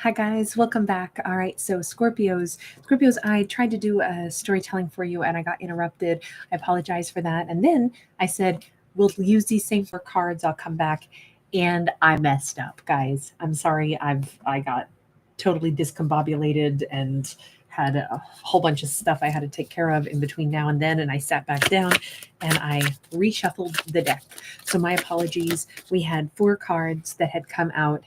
Hi guys, welcome back. All right, so Scorpios, I tried to do a storytelling for you and I got interrupted. I apologize for that. And then I said, we'll use these same four cards. I'll come back and I messed up, guys. I'm sorry. I got totally discombobulated and had a whole bunch of stuff I had to take care of in between now and then. And I sat back down and I reshuffled the deck. So my apologies. We had four cards that had come out.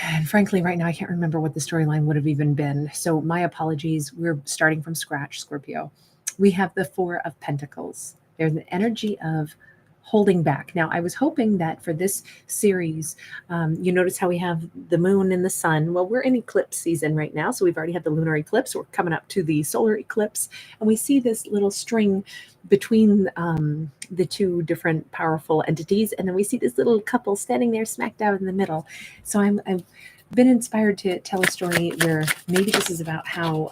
And frankly, right now, I can't remember what the storyline would have even been. So my apologies. We're starting from scratch, Scorpio. We have the Four of Pentacles. There's an energy of holding back. Now, I was hoping that for this series, you notice how we have the moon and the sun. Well, we're in eclipse season right now. So we've already had the lunar eclipse. We're coming up to the solar eclipse. And we see this little string between the two different powerful entities. And then we see this little couple standing there smack dab in the middle. So I've been inspired to tell a story where maybe this is about how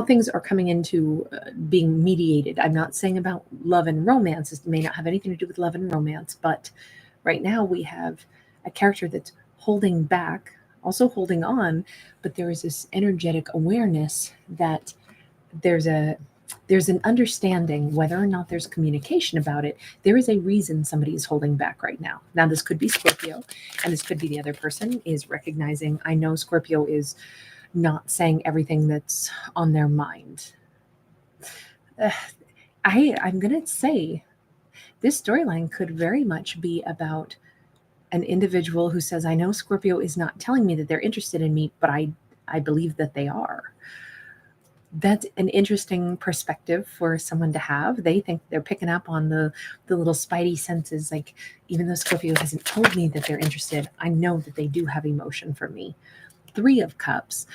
things are coming into being mediated. I'm not saying about love and romance. It may not have anything to do with love and romance, but right now we have a character that's holding back, also holding on, but there is this energetic awareness that there's an understanding, whether or not there's communication about it. There is a reason somebody is holding back right now. Now, this could be Scorpio, and this could be the other person is recognizing, I know Scorpio is not saying everything that's on their mind. I'm going to say this storyline could very much be about an individual who says, I know Scorpio is not telling me that they're interested in me, but I believe that they are. That's an interesting perspective for someone to have. They think they're picking up on the little spidey senses. Like, even though Scorpio hasn't told me that they're interested, I know that they do have emotion for me. Three of Cups.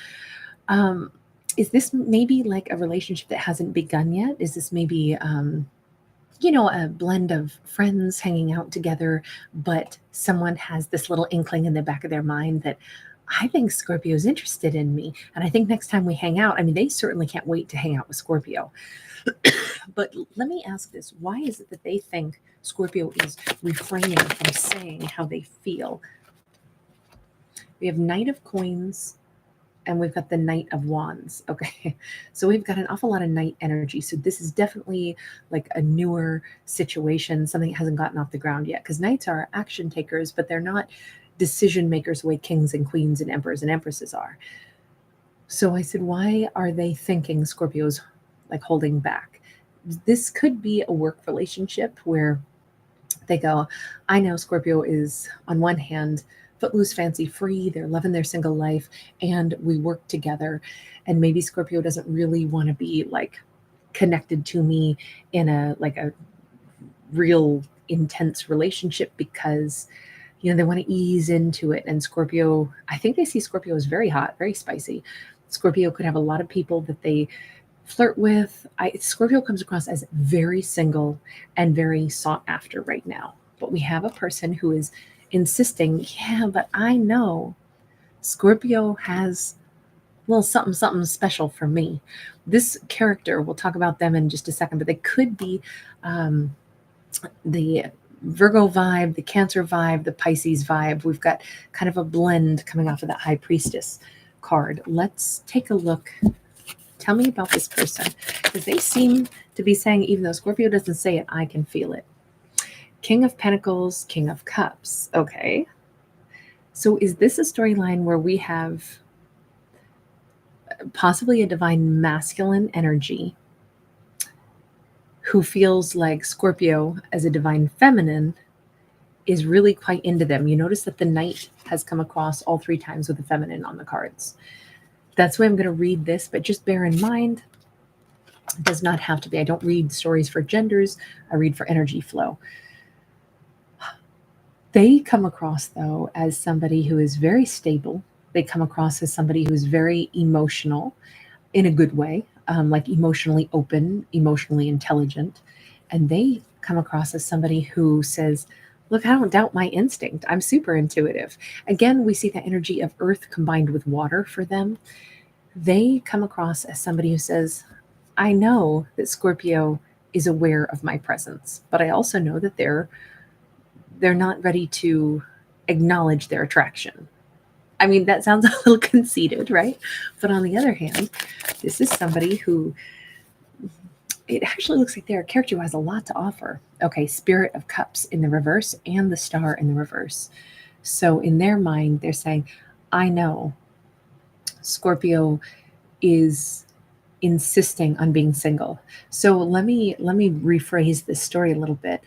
Is this maybe like a relationship that hasn't begun yet? Is this maybe, a blend of friends hanging out together, but someone has this little inkling in the back of their mind that I think Scorpio's interested in me. And I think next time we hang out, I mean, they certainly can't wait to hang out with Scorpio. But let me ask this. Why is it that they think Scorpio is refraining from saying how they feel? We have Knight of Coins and we've got the Knight of Wands. Okay. So we've got an awful lot of Knight energy. So this is definitely like a newer situation, something that hasn't gotten off the ground yet. Because Knights are action takers, but they're not decision makers the way kings and queens and emperors and empresses are. So I said, why are they thinking Scorpio's like holding back? This could be a work relationship where they go, I know Scorpio is on one hand footloose, fancy free, they're loving their single life, and we work together. And maybe Scorpio doesn't really want to be like connected to me in a real intense relationship because they want to ease into it. And Scorpio, I think they see Scorpio as very hot, very spicy. Scorpio could have a lot of people that they flirt with. Scorpio comes across as very single and very sought after right now. But we have a person who is insisting, yeah, but I know Scorpio has a little something, something special for me. This character, we'll talk about them in just a second, but they could be the Virgo vibe, the Cancer vibe, the Pisces vibe. We've got kind of a blend coming off of that High Priestess card. Let's take a look. Tell me about this person, because they seem to be saying, even though Scorpio doesn't say it, I can feel it. King of Pentacles, King of Cups. Okay. So is this a storyline where we have possibly a divine masculine energy who feels like Scorpio as a divine feminine is really quite into them? You notice that the Knight has come across all three times with the feminine on the cards. That's why I'm going to read this, but just bear in mind, it does not have to be. I don't read stories for genders. I read for energy flow. They come across, though, as somebody who is very stable. They come across as somebody who is very emotional in a good way, like emotionally open, emotionally intelligent. And they come across as somebody who says, look, I don't doubt my instinct. I'm super intuitive. Again, we see the energy of earth combined with water for them. They come across as somebody who says, I know that Scorpio is aware of my presence, but I also know that they're not ready to acknowledge their attraction. I mean, that sounds a little conceited, right? But on the other hand, this is somebody who, it actually looks like they're a character who has a lot to offer. Okay, Spirit of Cups in the reverse and the Star in the reverse. So in their mind, they're saying, I know Scorpio is insisting on being single. So let me rephrase this story a little bit.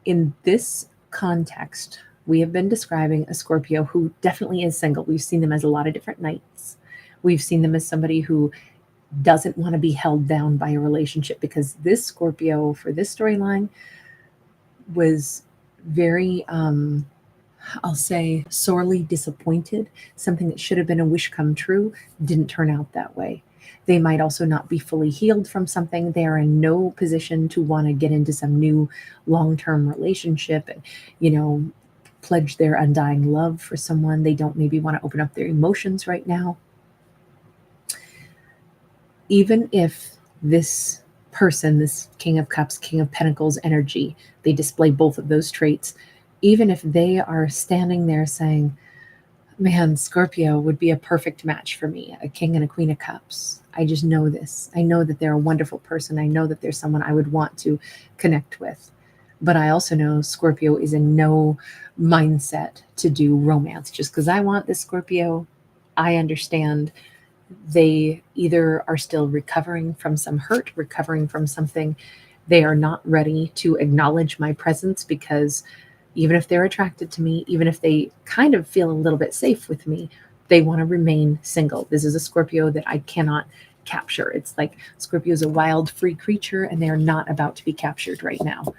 In this context, we have been describing a Scorpio who definitely is single. We've seen them as a lot of different knights. We've seen them as somebody who doesn't want to be held down by a relationship, because this Scorpio for this storyline was very, I'll say, sorely disappointed. Something that should have been a wish come true didn't turn out that way. They might also not be fully healed from something. They are in no position to want to get into some new long-term relationship and, pledge their undying love for someone. They don't maybe want to open up their emotions right now. Even if this person, this King of Cups, King of Pentacles energy, they display both of those traits, even if they are standing there saying, man, Scorpio would be a perfect match for me, a King and a Queen of Cups. I just know this. I know that they're a wonderful person. I know that they're someone I would want to connect with. But I also know Scorpio is in no mindset to do romance. Just because I want this Scorpio, I understand they either are still recovering from some hurt, recovering from something. They are not ready to acknowledge my presence, because even if they're attracted to me, even if they kind of feel a little bit safe with me, they want to remain single. This is a Scorpio that I cannot capture. It's like Scorpio is a wild, free creature, and they are not about to be captured right now.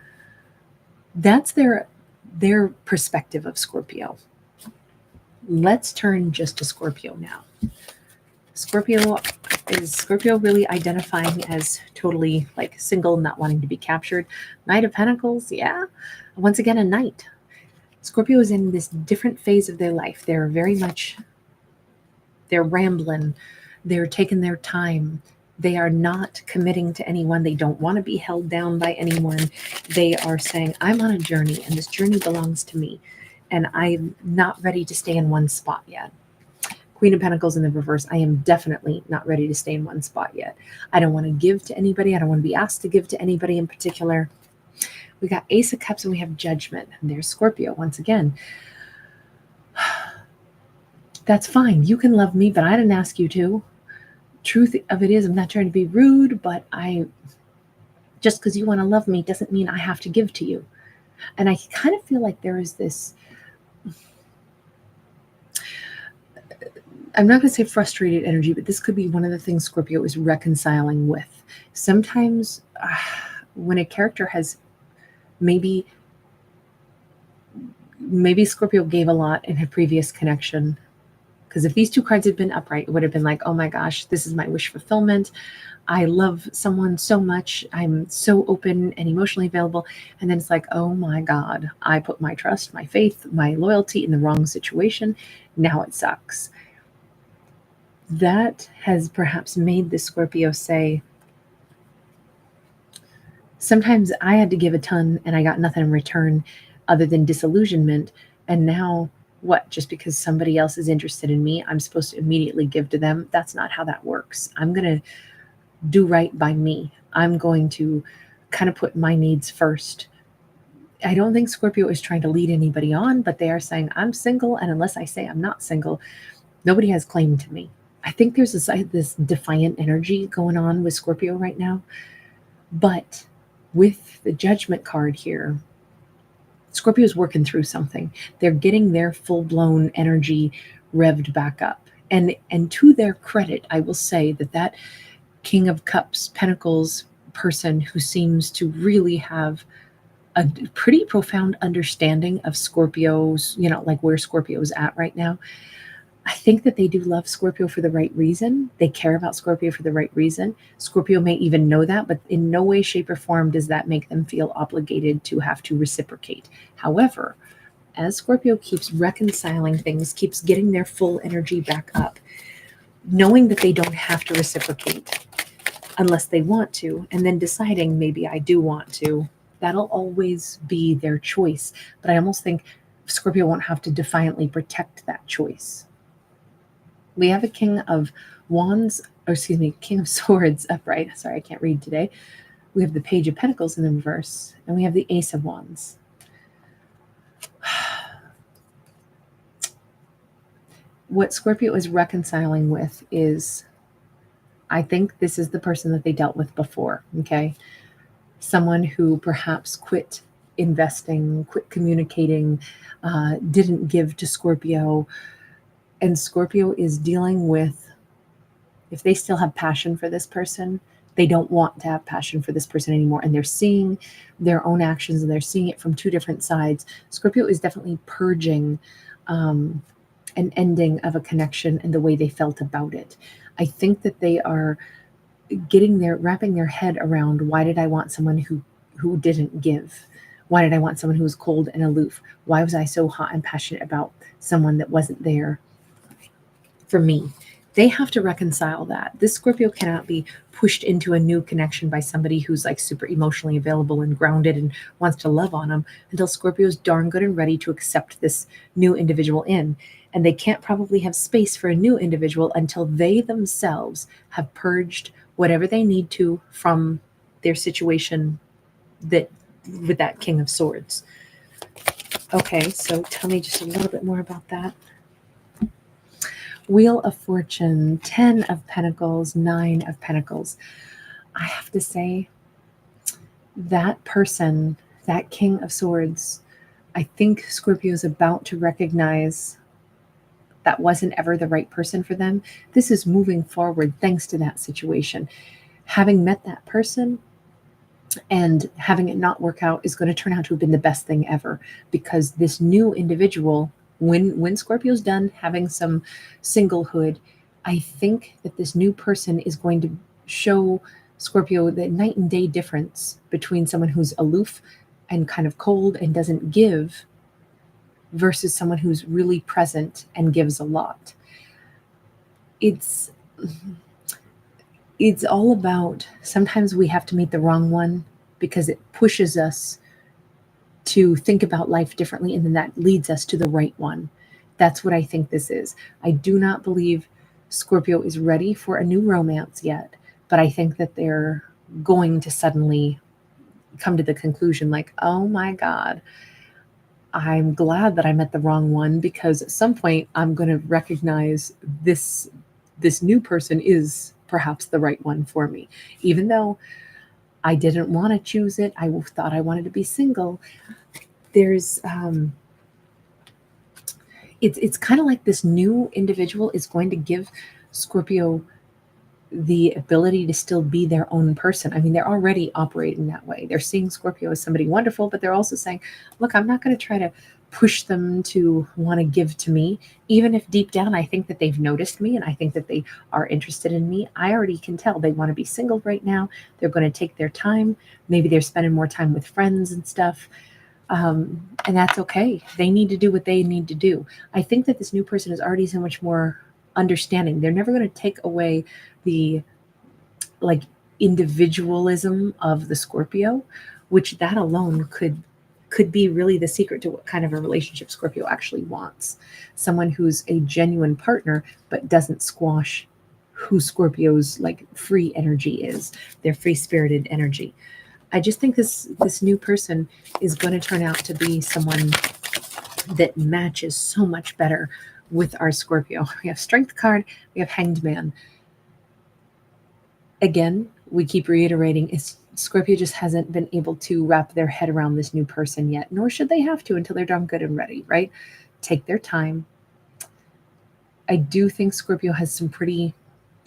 That's their perspective of Scorpio. Let's turn just to Scorpio now. Is Scorpio really identifying as totally like single, not wanting to be captured? Knight of Pentacles, yeah. Once again, a knight. Scorpio is in this different phase of their life. They're rambling. They're taking their time. They are not committing to anyone. They don't want to be held down by anyone. They are saying, I'm on a journey, and this journey belongs to me, and I'm not ready to stay in one spot yet. Queen of Pentacles in the reverse, I am definitely not ready to stay in one spot yet. I don't want to give to anybody. I don't want to be asked to give to anybody in particular. We got Ace of Cups and we have Judgment. And there's Scorpio once again. That's fine. You can love me, but I didn't ask you to. Truth of it is, I'm not trying to be rude, but just because you want to love me doesn't mean I have to give to you. And I kind of feel like there is this, I'm not going to say frustrated energy, but this could be one of the things Scorpio is reconciling with. Sometimes when a character has maybe Scorpio gave a lot in her previous connection, because if these two cards had been upright, it would have been like, oh my gosh, this is my wish fulfillment. I love someone so much. I'm so open and emotionally available. And then it's like, oh my God, I put my trust, my faith, my loyalty in the wrong situation. Now it sucks. That has perhaps made the Scorpio say, sometimes I had to give a ton and I got nothing in return other than disillusionment. And now what? Just because somebody else is interested in me, I'm supposed to immediately give to them? That's not how that works. I'm going to do right by me. I'm going to kind of put my needs first. I don't think Scorpio is trying to lead anybody on, but they are saying, I'm single, and unless I say I'm not single, nobody has claim to me. I think there's this defiant energy going on with Scorpio right now. But with the Judgment card here, Scorpio is working through something. They're getting their full-blown energy revved back up. And to their credit, I will say that King of Cups, Pentacles person who seems to really have a pretty profound understanding of Scorpio's, like where Scorpio is at right now. I think that they do love Scorpio for the right reason. They care about Scorpio for the right reason. Scorpio may even know that, but in no way, shape, or form does that make them feel obligated to have to reciprocate. However, as Scorpio keeps reconciling things, keeps getting their full energy back up, knowing that they don't have to reciprocate unless they want to, and then deciding maybe I do want to, that'll always be their choice. But I almost think Scorpio won't have to defiantly protect that choice. We have a King of Wands, or excuse me, King of Swords upright. Sorry, I can't read today. We have the Page of Pentacles in the reverse, and we have the Ace of Wands. What Scorpio is reconciling with is, I think this is the person that they dealt with before, okay? Someone who perhaps quit investing, quit communicating, didn't give to Scorpio. And Scorpio is dealing with, if they still have passion for this person, they don't want to have passion for this person anymore. And they're seeing their own actions and they're seeing it from two different sides. Scorpio is definitely purging an ending of a connection and the way they felt about it. I think that they are wrapping their head around, why did I want someone who didn't give? Why did I want someone who was cold and aloof? Why was I so hot and passionate about someone that wasn't there for me? They have to reconcile that. This Scorpio cannot be pushed into a new connection by somebody who's like super emotionally available and grounded and wants to love on them until Scorpio's darn good and ready to accept this new individual in. And they can't probably have space for a new individual until they themselves have purged whatever they need to from their situation that with that King of Swords. Okay, so tell me just a little bit more about that. Wheel of Fortune, 10 of Pentacles, 9 of Pentacles. I have to say, that person, that King of Swords, I think Scorpio is about to recognize that wasn't ever the right person for them. This is moving forward thanks to that situation. Having met that person and having it not work out is going to turn out to have been the best thing ever, because this new individual, when Scorpio's done having some singlehood, I think that this new person is going to show Scorpio the night and day difference between someone who's aloof and kind of cold and doesn't give versus someone who's really present and gives a lot. It's all about, sometimes we have to meet the wrong one because it pushes us to think about life differently, and then that leads us to the right one. That's what I think this is. I do not believe Scorpio is ready for a new romance yet, but I think that they're going to suddenly come to the conclusion like, oh my God, I'm glad that I met the wrong one, because at some point I'm going to recognize this new person is perhaps the right one for me. Even though I didn't want to choose it, I thought I wanted to be single. There's it's kind of like this new individual is going to give Scorpio the ability to still be their own person. I mean, they're already operating that way. They're seeing Scorpio as somebody wonderful, but they're also saying, look, I'm not going to try to push them to want to give to me, even if deep down I think that they've noticed me and I think that they are interested in me. I already can tell they want to be single right now. They're going to take their time. Maybe they're spending more time with friends and stuff. And that's okay. They need to do what they need to do. I think that this new person is already so much more understanding. They're never going to take away the like individualism of the Scorpio, which that alone could be really the secret to what kind of a relationship Scorpio actually wants. Someone who's a genuine partner, but doesn't squash who Scorpio's like free energy is, their free-spirited energy. I just think this new person is going to turn out to be someone that matches so much better with our Scorpio. We have Strength card, we have Hanged Man. Again, we keep reiterating, Scorpio just hasn't been able to wrap their head around this new person yet, nor should they have to until they're done good and ready, right? Take their time. I do think Scorpio has some pretty,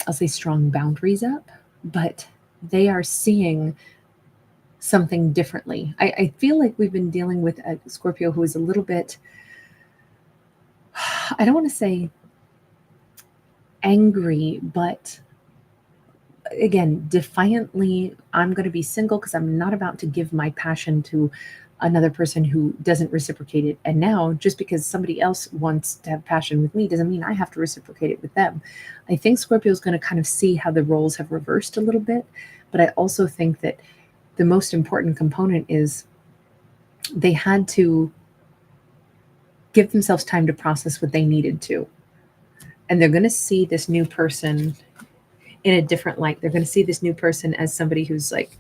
I'll say, strong boundaries up, but they are seeing something differently. I feel like we've been dealing with a Scorpio who is a little bit, I don't want to say angry, but again, defiantly, I'm going to be single because I'm not about to give my passion to another person who doesn't reciprocate it. And now, just because somebody else wants to have passion with me doesn't mean I have to reciprocate it with them. I think Scorpio is going to kind of see how the roles have reversed a little bit, but I also think that the most important component is they had to give themselves time to process what they needed to. And they're going to see this new person in a different light. They're going to see this new person as somebody who's like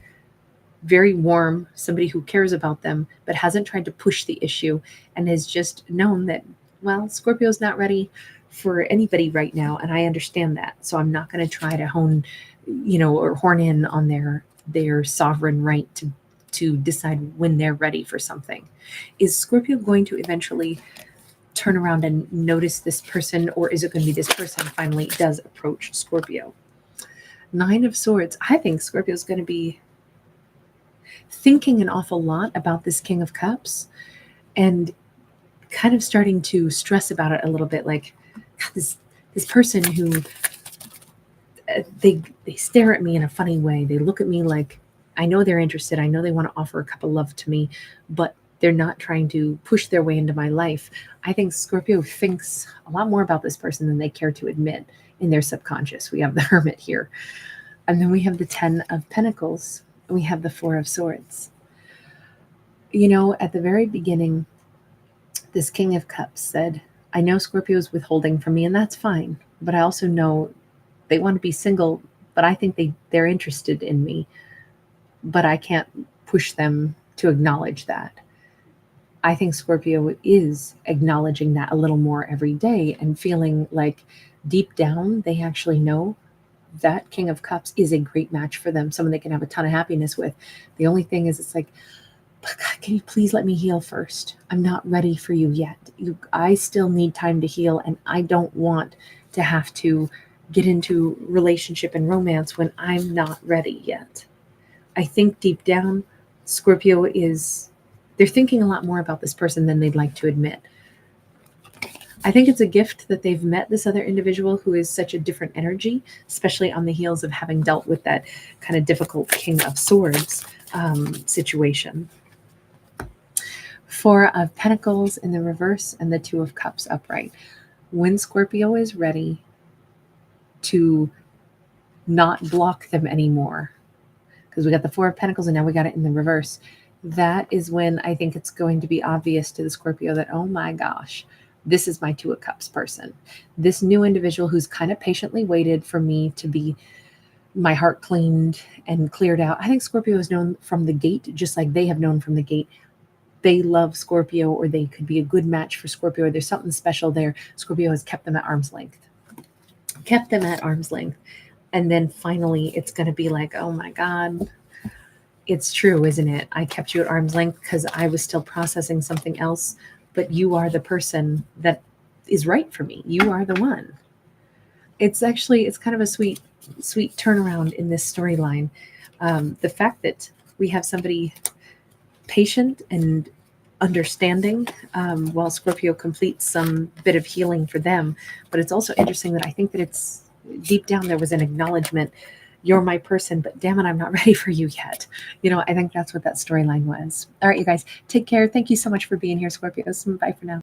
very warm, somebody who cares about them, but hasn't tried to push the issue and has just known that, well, Scorpio's not ready for anybody right now. And I understand that. So I'm not going to try to or horn in on their sovereign right to decide when they're ready for something. Is Scorpio going to eventually turn around and notice this person, or is it going to be this person finally does approach Scorpio? Nine of Swords. I think Scorpio's going to be thinking an awful lot about this King of Cups and kind of starting to stress about it a little bit. Like, God, this person who they stare at me in a funny way. They look at me like, I know they're interested. I know they want to offer a cup of love to me, but they're not trying to push their way into my life. I think Scorpio thinks a lot more about this person than they care to admit in their subconscious. We have the Hermit here. And then we have the 10 of Pentacles. And we have the 4 of Swords. You know, at the very beginning, this King of Cups said, I know Scorpio is withholding from me, and that's fine. But I also know they want to be single, but I think they're interested in me. But I can't push them to acknowledge that. I think Scorpio is acknowledging that a little more every day and feeling like deep down they actually know that King of Cups is a great match for them, someone they can have a ton of happiness with. The only thing is, it's like, God, can you please let me heal first? I'm not ready for you yet. I still need time to heal, and I don't want to have to get into relationship and romance when I'm not ready yet. I think deep down, Scorpio they're thinking a lot more about this person than they'd like to admit. I think it's a gift that they've met this other individual who is such a different energy, especially on the heels of having dealt with that kind of difficult King of Swords situation. 4 of Pentacles in the reverse and the 2 of Cups upright. When Scorpio is ready to not block them anymore, because we got the 4 of Pentacles and now we got it in the reverse, that is when I think it's going to be obvious to the Scorpio that, oh my gosh, this is my 2 of Cups person. This new individual who's kind of patiently waited for me to be my heart cleaned and cleared out. I think Scorpio is known from the gate, just like they have known from the gate. They love Scorpio, or they could be a good match for Scorpio, or there's something special there. Scorpio has kept them at arm's length. And then finally it's going to be like, oh my God, it's true, isn't it? I kept you at arm's length because I was still processing something else, but you are the person that is right for me. You are the one. It's kind of a sweet turnaround in this storyline. The fact that we have somebody patient and understanding while Scorpio completes some bit of healing for them. But it's also interesting that I think that it's deep down there was an acknowledgement, you're my person, but damn it, I'm not ready for you yet. I think that's what that storyline was. All right, you guys, take care. Thank you so much for being here, Scorpios. Bye for now.